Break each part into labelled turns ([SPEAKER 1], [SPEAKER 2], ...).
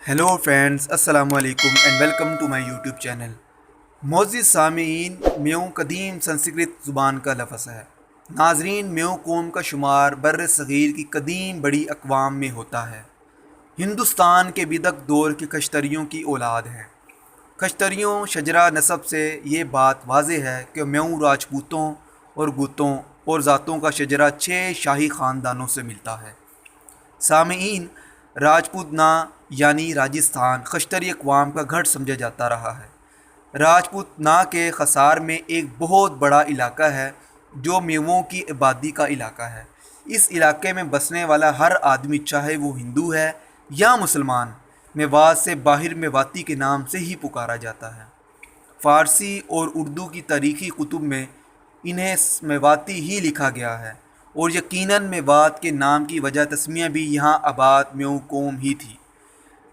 [SPEAKER 1] Hello friends, अस्सलाम वालेकुम and welcome to my YouTube channel. मोअज़्ज़िज़ सामीईन, म्यों कदीम संस्कृत ज़ुबान का लफ्ज़ है। नाज़रीन, म्यों कौम का शुमार बर्र सग़ीर की कदीम बड़ी अक़वाम में होता है। हिंदुस्तान के बिदक दौर के कश्तरियों की औलाद है। कश्तरियों शजरा नसब से ये बात वाज़ेह है कि म्यों राजपूतों और गुतों और ज़ातों का शजरा 6 शाही ख़ानदानों से मिलता है। सामीईन, राजपूत ना यानी राजस्थान खश्तरी अक़वाम का गढ़ समझा जाता रहा है। राजपूत ना के खसार में एक बहुत बड़ा इलाका है जो मेवों की आबादी का इलाका है। इस इलाके में बसने वाला हर आदमी, चाहे वो हिंदू है या मुसलमान, मेवात से बाहर मेवाती के नाम से ही पुकारा जाता है। फ़ारसी और उर्दू की तारीख़ी कुतुब में इन्हें मेवाती ही लिखा गया है और यकीनन मेवात के नाम की वजह तस्मिया भी यहाँ आबाद म्यों कौम ही थी।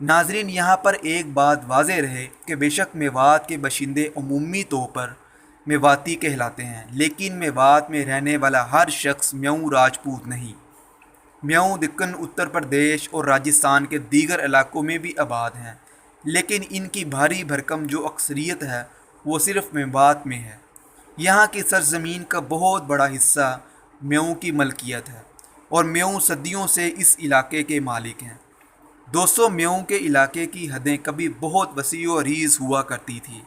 [SPEAKER 1] नाजरीन, यहाँ पर एक बात वाज़ेह रहे कि बेशक मेवात के बशिंदे अमूमी तौर पर मेवाती कहलाते हैं, लेकिन मेवात में रहने वाला हर शख्स म्यों राजपूत नहीं। म्यों दक्कन, उत्तर प्रदेश और राजस्थान के दीगर इलाकों में भी आबाद हैं, लेकिन इनकी भारी भरकम जो अक्सरियत है वो सिर्फ़ मेवात में है। यहाँ की सरज़मीन का बहुत बड़ा हिस्सा म्यों की मलकियत है और म्यों सदियों से इस इलाके के मालिक हैं। दोस्तों, म्यों के इलाके की हदें कभी बहुत वसी व अरीज़ हुआ करती थी,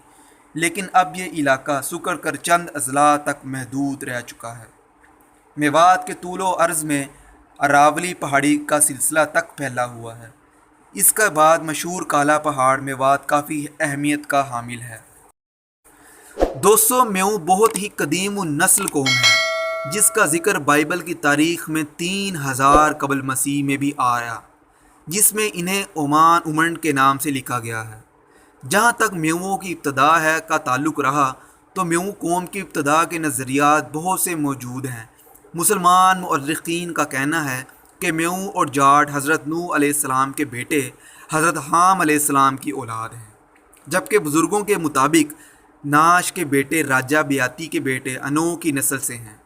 [SPEAKER 1] लेकिन अब ये इलाका सुकर कर चंद अजला तक महदूद रह चुका है। मेवात के तूलो अर्ज़ में अरावली पहाड़ी का सिलसिला तक फैला हुआ है। इसके बाद मशहूर काला पहाड़ मेवात काफ़ी अहमियत का हामिल है। दोस्तों, म्यों बहुत ही कदीम नस्ल कौम है जिसका ज़िक्र बाइबल की तारीख़ में 3000 कबल मसीह में भी आया, जिसमें इन्हें ओमान उमंड के नाम से लिखा गया है। जहाँ तक म्यों की इब्तदा है का ताल्लुक़ रहा तो म्यों कौम की इब्तदा के नज़रियात बहुत से मौजूद हैं। मुसलमान मुअर्रिख़ीन का कहना है कि म्यों और जाट हज़रत नूह अलैहिस्सलाम के बेटे हज़रत हाम अलैहिस्सलाम की औलाद हैं, जबकि बुज़ुर्गों के मुताबिक नाश के बेटे राजा बियाती के बेटे अनो की नस्ल से हैं।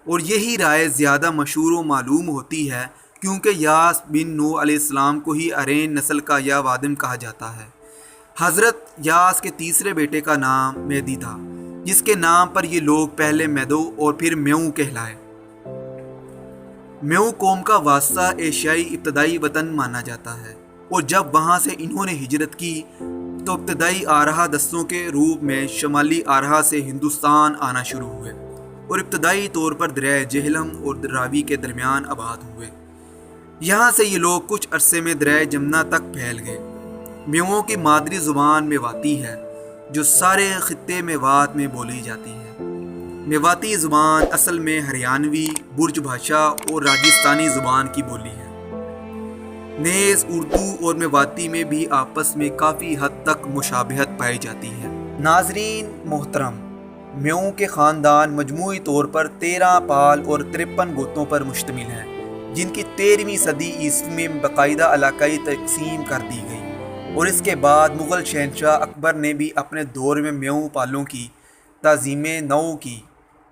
[SPEAKER 1] और यही राय ज़्यादा मशहूर व मालूम होती है क्योंकि यास बिन नूह अलैहिस्सलाम को ही अरेन नस्ल का या वादिम कहा जाता है। हज़रत यास के तीसरे बेटे का नाम मेदी था, जिसके नाम पर ये लोग पहले मैदो और फिर म्यों कहलाए। म्यों कौम का वास्ता एशियाई इब्तदाई वतन माना जाता है और जब वहाँ से इन्होंने हिजरत की तो इब्तदाई आरहा दस्तों के रूप में शमाली आरहा से हिंदुस्तान आना शुरू हुए और इब्तदाई तौर पर दरिया जेहलम और रावी के दरमियान आबाद हुए। यहाँ से ये लोग कुछ अरसे में दरिया जमुना तक फैल गए। म्यों की मादरी ज़ुबान मेवाती है जो सारे ख़ित्ते मेवात में बोली जाती है। मेवाती ज़ुबान असल में हरियाणवी, बुर्ज भाषा और राजस्थानी ज़ुबान की बोली है। नेज़ उर्दू और मेवाती में भी आपस में काफ़ी हद तक मुशाबहत पाई जाती है। नाजरीन मोहतरम, म्यों के ख़ानदान मजमूई तौर पर 13 पाल और 53 गोतों पर मुश्तमिल हैं, जिनकी 13वीं सदी ईस्वी में बाकायदा इलाकाई तकसीम कर दी गई और इसके बाद मुग़ल शहनशाह अकबर ने भी अपने दौर में म्यों पालों की ताज़ीम नौ की।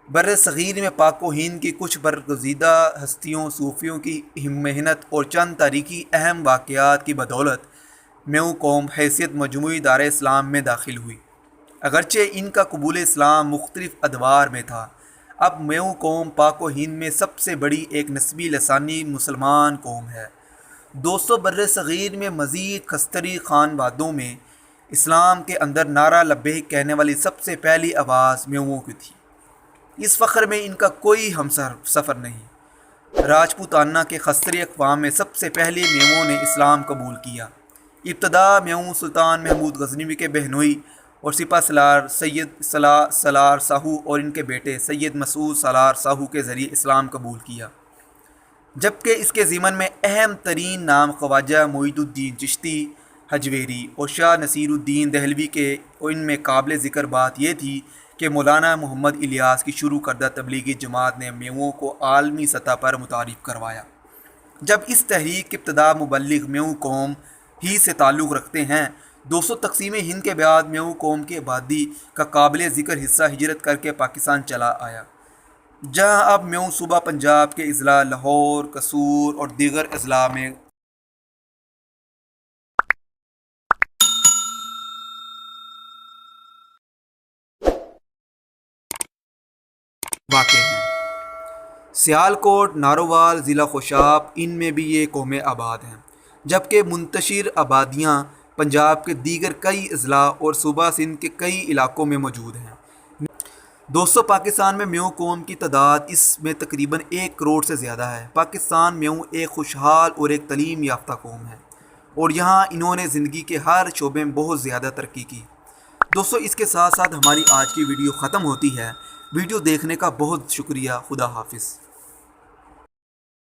[SPEAKER 1] बर्र सग़ीर में पाक व हिंद की कुछ बरगज़ीदा हस्तियों, सूफ़ियों की मेहनत और चंद तारीख़ी अहम वाक़यात की बदौलत म्यों कौम हैसियत मजमूई दार इस्लाम में दाखिल हुई। अगरचे इनका कबूल इस्लाम मुख्तलिफ़ अदवार में था। अब म्यों कौम पाक व हिंद में सबसे बड़ी एक नस्बी लसानी मुसलमान कौम है। दोस्तों, बर्र सग़ीर में मज़ीद खस्तरी ख़ानवादों में इस्लाम के अंदर नारा लब्बैक कहने वाली सबसे पहली आवाज़ म्यों की थी। इस फ़ख्र में इनका कोई हम सफ़र नहीं। राजपूताना के खस्तरी अक़वाम में सबसे पहले म्यों ने इस्लाम कबूल किया। इब्तदा म्यों सुल्तान महमूद गज़नवी के बहनोई और सिपा सलार सैयद सलार साहू और इनके बेटे सैयद मसूद सलार साहू के ज़रिए इस्लाम कबूल किया, जबकि इसके ज़िमन में अहम तरीन नाम ख्वाजा मोइनुद्दीन चिश्ती हजवेरी और शाह नसीरुद्दीन दहलवी के। और इनमें काबिल ज़िक्र बात यह थी कि मौलाना मोहम्मद इलियास की शुरू करदा तबलीगी जमात ने म्यों को आलमी सतह पर मुतारिफ़ करवाया। जब इस तहरीक के इब्तदा मुबल्लिग म्यों कौम ही से ताल्लुक़ रखते हैं। दोस्तों, तक़सीम हिंद के बाद म्यों कौम की आबादी का काबिल ज़िक्र हिस्सा हिजरत करके पाकिस्तान चला आया, जहाँ अब म्यों सूबा पंजाब के अज़ला लाहौर, कसूर और दीगर अज़ला में واقع ہیں۔ سیالکوٹ، نارووال، ضلع خوشاب، ان میں بھی یہ قومیں آباد ہیں، جبکہ منتشر آبادیاں پنجاب کے دیگر کئی اضلاع اور صوبہ سندھ کے کئی علاقوں میں موجود ہیں۔ دوستو، پاکستان میں میوں قوم کی تعداد اس میں تقریباً 1 کروڑ سے زیادہ ہے۔ پاکستان میوں ایک خوشحال اور ایک تعلیم یافتہ قوم ہے، اور یہاں انہوں نے زندگی کے ہر شعبے میں بہت زیادہ ترقی کی۔ دوستو، اس کے ساتھ ساتھ ہماری آج کی ویڈیو ختم ہوتی ہے۔ ویڈیو دیکھنے کا بہت شکریہ۔ خدا حافظ۔